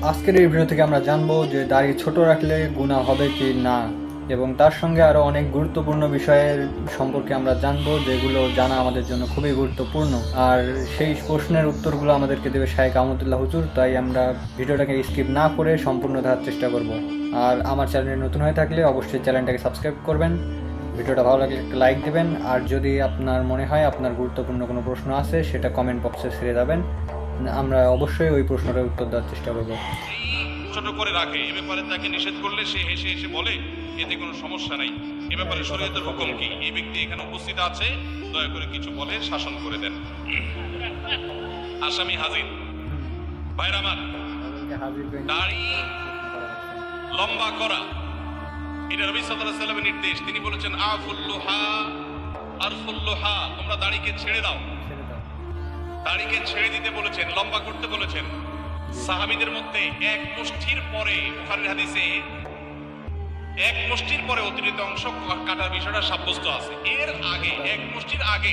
আজকের এই ভিডিও থেকে আমরা জানবো যে দাড়ি ছোট রাখলে গুনাহ হবে কি না, এবং তার সঙ্গে আরও অনেক গুরুত্বপূর্ণ বিষয়ের সম্পর্কে আমরা জানবো, যেগুলো জানা আমাদের জন্য খুবই গুরুত্বপূর্ণ। আর সেই প্রশ্নের উত্তরগুলো আমাদেরকে দেবে শায়েখ আহমদুল্লাহ হুজুর, তাই আমরা ভিডিওটাকে স্কিপ না করে সম্পূর্ণ দেখার চেষ্টা করব। আর আমার চ্যানেলে নতুন হয়ে থাকলে অবশ্যই চ্যানেলটাকে সাবস্ক্রাইব করবেন, ভিডিওটা ভালো লাগলে একটা লাইক দেবেন, আর যদি আপনার মনে হয় আপনার গুরুত্বপূর্ণ কোনো প্রশ্ন আছে সেটা কমেন্ট বক্সে ছেড়ে যাবেন, আমরা অবশ্যই ওই প্রশ্নটার উত্তর দেওয়ার চেষ্টা করব। ছোট করে রাখে এ ব্যাপারে তাকে নিষেধ করলে সে হেসে হেসে বলে এতে কোনো সমস্যা নাই। এ ব্যাপারে শরীয়তের হুকুম কি? এই ব্যক্তি এখানে উপস্থিত আছে, দয়া করে কিছু বলে শাসন করে দেন। আসামি হাজির। ভাইরা আমার, দাড়ি লম্বা করা এটা নবী সাল্লাল্লাহু আলাইহি ওয়াসাল্লামের নির্দেশ। তিনি বলেছেন আফুল্লুহা আরফুল্লুহা, তোমরা দাড়িকে ছেড়ে দাও। দাড়িকে ছেড়ে দিতে বলেছেন, লম্বা করতে বলেছেন। সাহাবীদের মধ্যে এক মুষ্টির পরে, বুখারীর হাদিসে এক মুষ্টির পরে অতিরিক্ত অংশ কাটার বিষয়টা সাব্যস্ত আছে। এর আগে এক মুষ্টির আগে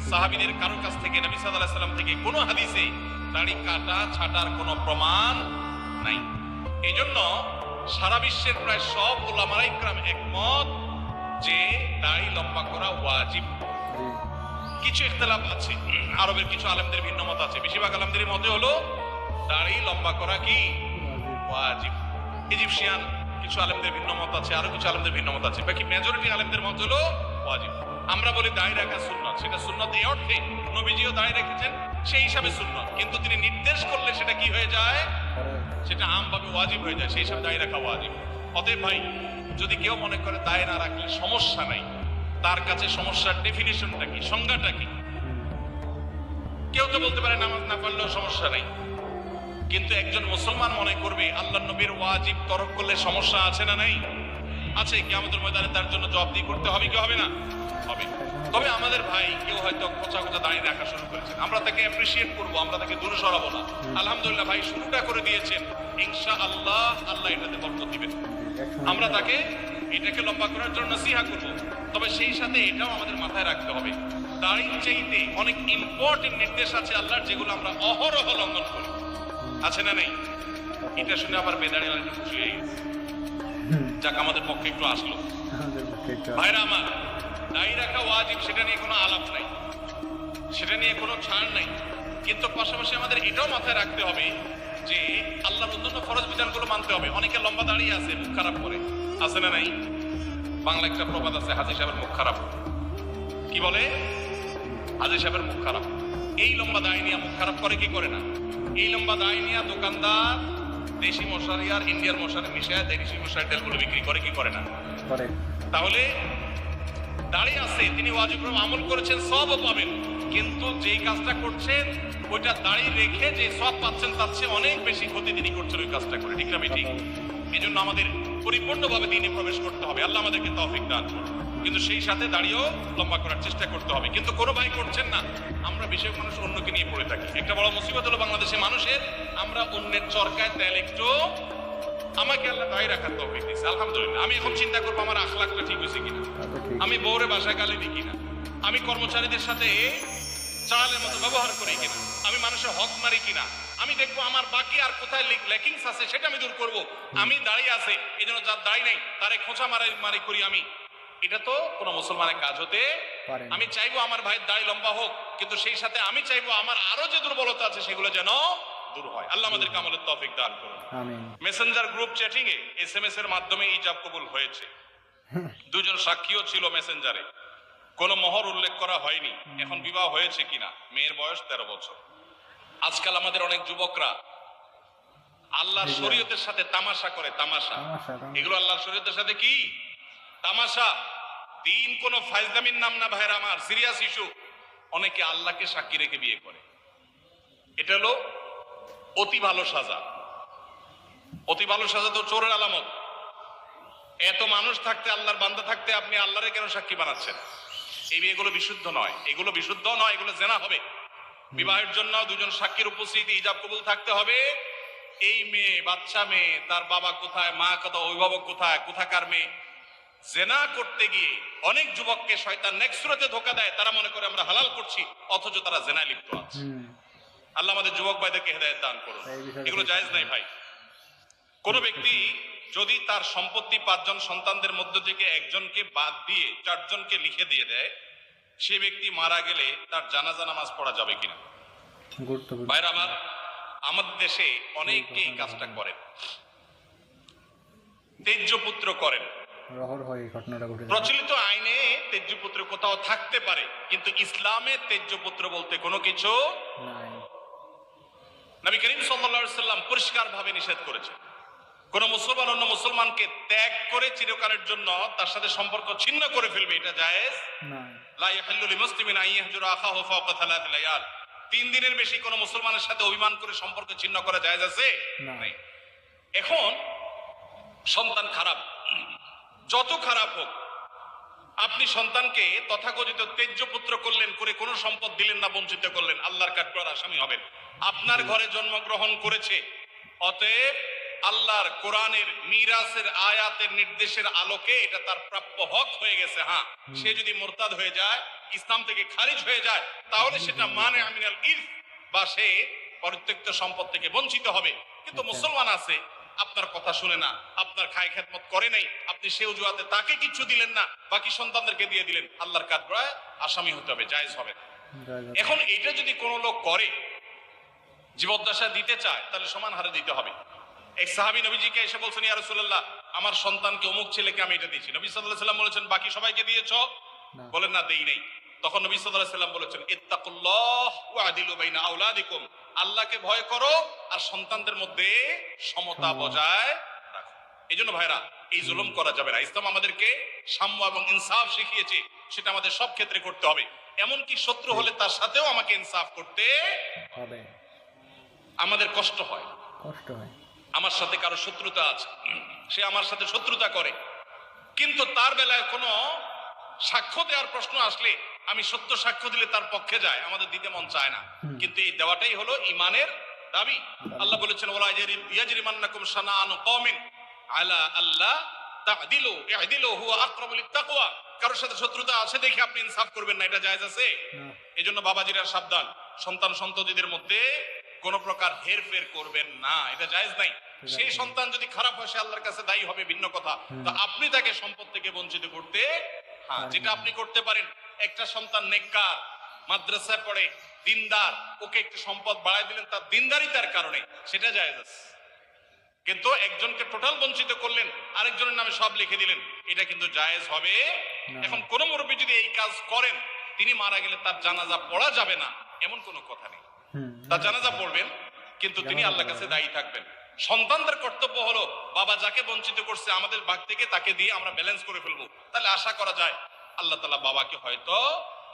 সাহাবীদের কারোর কাছ থেকে নবী সাল্লাল্লাহু আলাইহি ওয়াসাল্লাম থেকে কোনো হাদিসে দাড়ি কাটা ছাটার কোনো প্রমাণ নাই। এইজন্য সারা বিশ্বের প্রায় সব উলামায়ে ইকরাম একমত যে দাড়ি লম্বা করা ওয়াজিব। কিছু ইখতিলাফ আছে, আরবের কিছু আলেমদের ভিন্ন মত আছে। বেশিরভাগ আলেমদের মতে হলো দাড়ি লম্বা করা কি ওয়াজিব। ইজিপশিয়ান কিছু আলেমদের ভিন্ন মত আছে, আরো কিছু আলেমদের ভিন্ন মত আছে। বাকি মেজরিটি আলেমদের মত হলো ওয়াজিব। আমরা বলি দাড়ি রাখা সুন্নাত, সেটা সুন্নাত এই অর্থে নবীজিও দাড়ি রেখেছেন, সেই হিসাবে সুন্নাত। কিন্তু তিনি নির্দেশ করলে সেটা কি হয়ে যায়? সেটা আমভাবে ওয়াজিব হয়ে যায়, সেই হিসাবে দাড়ি রাখা ওয়াজিব। অতএব ভাই, যদি কেউ মনে করে দাড়ি না রাখলে সমস্যা নাই, তার কাছে সমস্যার ডেফিনিশনটা কি, সংজ্ঞাটা কি? কেউ তো বলতে পারে নামাজ না পড়লেও সমস্যা নাই, কিন্তু একজন মুসলমান মনে করবে আল্লাহর নবীর ওয়াজিব তরক করলে সমস্যা আছে না নাই? আছে। কিয়ামতের ময়দানে তার জন্য জবাবদিহি করতে হবে কি হবে না? হবে। তবে আমাদের ভাই কেউ হয়তো খোঁচা খোঁচা দাঁড়িয়ে রাখা শুরু করেছেন, আমরা তাকে অ্যাপ্রিসিয়েট করবো, আমরা তাকে দূরে সরাবো না। আলহামদুলিল্লাহ ভাই শুরুটা করে দিয়েছেন, ইনশাআল্লাহ আল্লাহ এটাতে বরকত দিবেন। আমরা তাকে এটাকে লম্বা করার জন্য নসিহা করবো। তবে সেই সাথে এটাও আমাদের মাথায় রাখতে হবে, দাড়ির চাইতে অনেক ইম্পর্টেন্ট নির্দেশ আছে আল্লাহর, যেগুলো আমরা অহরহ লঙ্ঘন করি। আছে না নেই? এটা শুনে আবার বেদাড়ি একটু খুশি হয়ে গেছে, যাক আমাদের পক্ষে একটু আসলো। ভাইরা আমার, দাড়ি রাখা ওয়াজিব, সেটা নিয়ে কোনো আলাপ নাই, সেটা নিয়ে কোনো ছাড় নাই। কিন্তু পাশাপাশি আমাদের এটাও মাথায় রাখতে হবে যে আল্লাহর অন্যান্য ফরজ বিধানগুলো মানতে হবে। অনেকে লম্বা দাঁড়িয়ে আছে, মুখ খারাপ করে, আছে না নাই? বাংলা একটা প্রবাদ আছে, হাজী সাহেবের মুখ খারাপ। কি বলে? হাজী সাহেবের মুখ খারাপ। এই লম্বা দাড়ি নিয়ে মুখ খারাপ করে কি করে না? এই লম্বা দাড়ি নিয়ে দোকানদার দেশি মশারি আর ইন্ডিয়ার মশারি মিশিয়ে দেশি মশারি তেলগুলো বিক্রি করে কি করে না? করে। তাহলে দাড়ি আছে, তিনি ওয়াজিব আমল করেছেন, সবও পাবেন, কিন্তু যেই কাজটা করছেন ওইটা দাড়ি রেখে যে সব পাচ্ছেন তার চেয়ে অনেক বেশি ক্ষতি তিনি করছেন ওই কাজটা করে। ঠিক না ঠিক? এই জন্য আমাদের পরিপূর্ণভাবে দিনে প্রবেশ করতে হবে, আল্লাহ আমাদেরকে তৌফিক দান করুন। কিন্তু সেই সাথে দাড়িও লম্বা করার চেষ্টা করতে হবে। কিন্তু কোনো ভাই করছেন না, আমরা বেশি মানুষ অন্যকে নিয়ে পড়ে থাকি। একটা বড় মুসিবত হলো বাংলাদেশের মানুষের, আমরা অন্যের চরকায় তেল একটু, আমাকে আল্লাহ দাড়ি রাখার তৌফিক দিয়েছে আলহামদুলিল্লাহ। আমি এখন চিন্তা করবো আমার আখলাকটা ঠিক হয়েছে কিনা, আমি বউরে বাসায় গালি দিই কিনা, আমি কর্মচারীদের সাথে চালের মতো ব্যবহার করি কিনা, আমি মানুষের হক মারি কিনা, আমি দেখবো আমার বাকি আর কোথায় ল্যাকিংস আছে সেটা আমি দূর করবো। আমি দাঁড়িয়ে আছে, এই জন্য যার দাঁড়িয়ে নেই তারে খোঁচা মারি করি আমি, এটা তো কোনো মুসলমানের কাজ হতে পারে। আমি চাইবো আমার ভাইয়ের দাড়ি লম্বা হোক, কিন্তু সেই সাথে আমি চাইবো আমার আরো যে দুর্বলতা আছে সেগুলো যেন দূর হয়। আল্লাহ আমাদেরকে আমলের তৌফিক দান করুন। আমিন। মেসেঞ্জার গ্রুপ চ্যাটিং এ এসএমএস এর মাধ্যমে ইজাব কবুল হয়েছে। দুজন সাক্ষীও ছিল মেসেঞ্জারে, কোনো মোহর উল্লেখ করা হয়নি। এখন বিবাহ হয়েছে কিনা, মেয়ের বয়স 13 বছর। আজকাল আমাদের অনেক যুবকরা আল্লাহর শরীয়তের সাথে তামাশা করে, তামাশা। এগুলো আল্লাহর শরীয়তের সাথে কি তামাশা? দিন কোন ফাইজলামির নাম না ভাইরা আমার, সিরিয়াস ইস্যু। অনেকে আল্লাহকে সাক্ষী রেখে বিয়ে করে, এটা হলো অতি ভালো সাজা। অতি ভালো সাজা তো চোরের আলামত। এত মানুষ থাকতে, আল্লাহর বান্দা থাকতে আপনি আল্লাহরে কেন সাক্ষী বানাচ্ছেন? এই বিয়েগুলো বিশুদ্ধ নয়, এগুলো বিশুদ্ধ নয়, এগুলো জেনা হবে। বিবাহের জন্য দুজন সাক্ষীর উপস্থিতি, ইজাব কবুল থাকতে হবে। এই মেয়ে, বাচ্চা মেয়ে, তার বাবা কোথায়, মা কোথায়, অভিভাবক কোথায়, কোথাকার মেয়ে, জেনা করতে গিয়ে অনেক যুবককে শয়তান নেক্সট সুরতে ধোঁকা দেয়, তারা মনে করে আমরা হালাল করছি, অথচ তারা জেনায় লিপ্ত আছে। আল্লাহ আমাদের যুবক ভাইদেরকে হেদায়েত দান করুন। এগুলো জায়েজ নাই ভাই। কোন ব্যক্তি যদি তার সম্পত্তি 5 জন সন্তানদের মধ্য থেকে একজনকে বাদ দিয়ে 4 জনকে লিখে দিয়ে দেয়, সে ব্যক্তি মারা গেলে তার জানাজা নামাজ পড়া যাবে কিনা? গুরুত্বপূর্ণ। ভাইরা আমার, আমাদের দেশে অনেকে এই কাজটা করেন, তেজ্যপুত্র করেন। রহর এই ঘটনাটা ঘটে। প্রচলিত আইনে তেজ্যপুত্র কোথাও থাকতে পারে, কিন্তু ইসলামে তেজ্যপুত্র বলতে কোনো কিছু নাই। নবী করিম সাল্লাল্লাহু আলাইহি সাল্লাম পরিষ্কার ভাবে নিষেধ করেছেন। কোন মুসলমান অন্য মুসলমানকে ত্যাগ করে চিরকালের জন্য তার সাথে সম্পর্ক ছিন্ন করে ফেলবে, এটা জায়েজ নাই। লা ইয়াহিল্লু লিমুসলিমিন আন ইয়াহজুরা আখাহু ফাওকা 3 লায়াল। 3 দিনের বেশি কোন মুসলমানের সাথে অভিমান করে সম্পর্ক ছিন্ন করা জায়েজ আছে? নাই। এখন সন্তান খারাপ, যত খারাপ হোক, আপনি সন্তানকে তথাকথিত তেজ্যপুত্র করলেন, করে কোনো সম্পদ দিলেন না, বঞ্চিত করলেন, আল্লাহর কাঠগড়ার আসামি হবেন। আপনার ঘরে জন্মগ্রহণ করেছে, অতএব আল্লাহর কোরআনের মিরাসের আয়াতের নির্দেশের আলোকে এটা তার প্রাপ্য হক হয়ে গেছে। হ্যাঁ, সে যদি মোরতাদ হয়ে যায়, ইসলাম থেকে খারিজ হয়ে যায়, তাহলে সেটা মানে আমিনাল ইরফ, বা সে পরিত্যক্ত সম্পদ থেকে বঞ্চিত হবে। কিন্তু মুসলমান আছে, আপনার কথা শুনে না, আপনার খায় খেদমত করে নাই, আপনি সে অজুহাতে তাকে কিছু দিলেন না, বাকি সন্তানদেরকে দিয়ে দিলেন, আল্লাহর কাঠগড়ায় আসামি হতে হবে, জায়েজ হবে। এখন এটা যদি কোনো লোক করে, জীবদ্দশা দিতে চায়, তাহলে সমান হারে দিতে হবে। এক সাহাবী নবীজিকে এসে বলছেন, ইয়া রাসূলুল্লাহ, আমার সন্তানকে অমুক ছেলেকে আমি এটা দিয়েছি। নবী সাল্লাল্লাহু আলাইহি সাল্লাম বলেছেন, বাকি সবাইকে দিয়েছো? বলেন না, দেই নাই। তখন নবী সাল্লাল্লাহু আলাইহি সাল্লাম বলেছেন, ইত্তাকুল্লাহ ওয়া আদিলু বাইনা আওলাদিকুম, আল্লাহকে ভয় করো আর সন্তানদের মধ্যে সমতা বজায় রাখো। এইজন্য ভাইরা, এই জুলুম করা যাবে না। ইসলাম আমাদেরকে সাম্য এবং ইনসাফ শিখিয়েছে, সেটা আমাদের সব ক্ষেত্রে করতে হবে। এমনকি শত্রু হলে তার সাথেও আমাকে ইনসাফ করতে হবে। আমাদের কষ্ট হয়, আমার সাথে কারো শত্রুতা আছে, সে আমার সাথে শত্রুতা করে, কিন্তু তার বেলায় কোনো সাক্ষ্য দেওয়ার প্রশ্ন আসলে আমি সত্য সাক্ষ্য দিলে তার পক্ষে যায়, আমাদের দিতে মন চায় না। কিন্তু এই দেওয়াটাই হলো ইমানের দাবি। আল্লাহ বলেছেন, ওয়ালা ইয়াজরিমান্নাকুম শানাআনু কওমিন আলা আল্লাহ তা'দিলু ই'দিলু হুয়া আকরাবু লিত-তাকওয়া। কারোর সাথে শত্রুতা আছে দেখে আপনি ইনসাফ করবেন না, এটা জায়েজ আছে? এজন্য বাবাজিরা সাবধান, সন্তান সন্ততিদের মধ্যে কোন প্রকার হেরফের করবেন না, এটা জায়েজ নাই। সেই সন্তান যদি খারাপ হয়, সে আল্লাহর কাছে দায়ী হবে, ভিন্ন কথা। তো আপনি তাকে সম্পদ থেকে বঞ্চিত করতে, হ্যাঁ, যেটা আপনি করতে পারেন, একটা সন্তান নেককার, মাদ্রাসায় পড়ে, দিনদার, ওকে একটু সম্পদ বাড়ায় দিলেন তার দিনদারিতার কারণে, সেটা জায়েজ আছে। কিন্তু একজনকে টোটাল বঞ্চিত করলেন, আরেকজনের নামে সব লিখে দিলেন, এটা কিন্তু জায়েজ হবে। এখন কোন মুরব্বী যদি এই কাজ করেন, তিনি মারা গেলে তার জানাজা পড়া যাবে না, এমন কোনো কথা নেই। তার জানাজা পড়বেন, কিন্তু তিনি আল্লাহর কাছে দায়ী থাকবেন। সন্তানদের কর্তব্য হলো, বাবা যাকে বঞ্চিত করছে, আমাদের ভাগ থেকে তাকে দিয়ে আমরা ব্যালেন্স করে ফেলবো, তাহলে আশা করা যায় আল্লাহ তাআলা বাবাকে হয়তো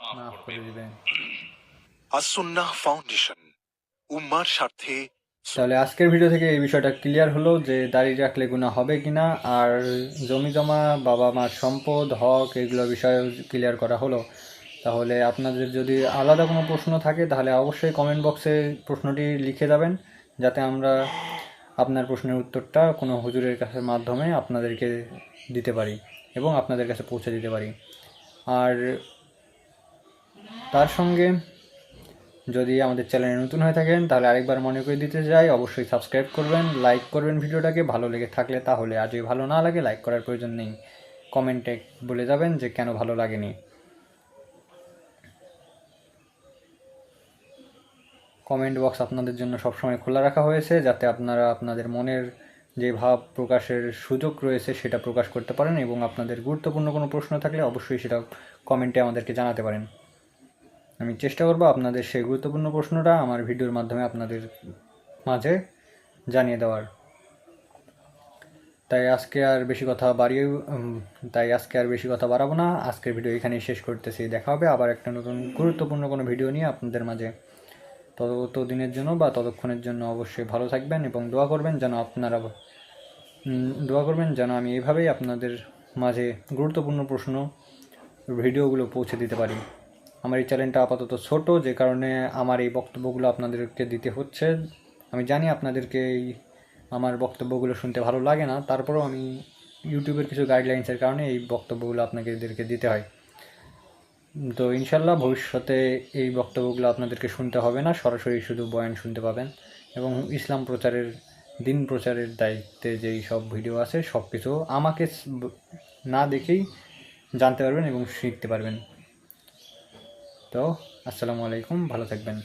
মাফ করে দিবেন। আস-সুন্নাহ ফাউন্ডেশন, উম্মার স্বার্থে। তাহলে আজকের ভিডিও থেকে এই বিষয়টা ক্লিয়ার হলো যে দাড়ি রাখলে গুনাহ হবে কিনা, আর জমি জমা, বাবা মার সম্পদ, হক, এগুলো বিষয়ে ক্লিয়ার করা হলো। তাহলে আপনাদের যদি আলাদা কোনো প্রশ্ন থাকে, তাহলে অবশ্যই কমেন্ট বক্সে প্রশ্নটি লিখে যাবেন, যাতে আমরা আপনার প্রশ্নের উত্তরটা কোনো হুজুরের কাছে মাধ্যমে আপনাদেরকে দিতে পারি এবং আপনাদের কাছে পৌঁছে দিতে পারি। আর তার সঙ্গে যদি আমাদের চ্যানেলে নতুন হয়ে থাকেন, তাহলে আরেকবার মনে করে দিতে চাই, অবশ্যই সাবস্ক্রাইব করবেন, লাইক করবেন ভিডিওটাকে, ভালো লেগে থাকলে। তাহলে আর যদি ভালো না লাগে, লাইক করার প্রয়োজন নেই, কমেন্টে বলে যাবেন যে কেন ভালো লাগেনি। কমেন্ট বক্স আপনাদের জন্য সবসময় খোলা রাখা হয়েছে, যাতে আপনারা আপনাদের মনের যে ভাব প্রকাশের সুযোগ রয়েছে সেটা প্রকাশ করতে পারেন, এবং আপনাদের গুরুত্বপূর্ণ কোনো প্রশ্ন থাকলে অবশ্যই সেটা কমেন্টে আমাদেরকে জানাতে পারেন। আমি চেষ্টা করব আপনাদের সেই গুরুত্বপূর্ণ প্রশ্নটা আমার ভিডিওর মাধ্যমে আপনাদের মাঝে জানিয়ে দেওয়ার। তাই আজকে আর বেশি কথা বাড়াবো না। আজকের ভিডিও এখানেই শেষ করতেছি। দেখা হবে আবার একটা নতুন গুরুত্বপূর্ণ কোনো ভিডিও নিয়ে আপনাদের মাঝে। ততদিনের জন্য বা ততক্ষণের জন্য অবশ্যই ভালো থাকবেন এবং দোয়া করবেন যেন আমি এইভাবেই আপনাদের মাঝে গুরুত্বপূর্ণ প্রশ্ন ভিডিওগুলো পৌঁছে দিতে পারি। আমার এই চ্যানেলটা আপাতত ছোট, যে কারণে আমার এই বক্তব্যগুলো আপনাদেরকে দিতে হচ্ছে। আমি জানি আপনাদেরকে আমার বক্তব্যগুলো শুনতে ভালো লাগে না, তারপরেও আমি ইউটিউবের কিছু গাইডলাইন্সের কারণে এই বক্তব্যগুলো আপনাদেরকে দিতে হয়। তো ইনশাল্লাহ ভবিষ্যতে এই বক্তব্যগুলো আপনাদেরকে শুনতে হবে না, সরাসরি শুধু বয়ান শুনতে পাবেন এবং ইসলাম প্রচারের দিন প্রচারের দায়িত্বে যেই সব ভিডিও আছে সব কিছু আমাকে না দেখেই জানতে পারবেন এবং শিখতে পারবেন। তো আসসালামু আলাইকুম, ভালো থাকবেন।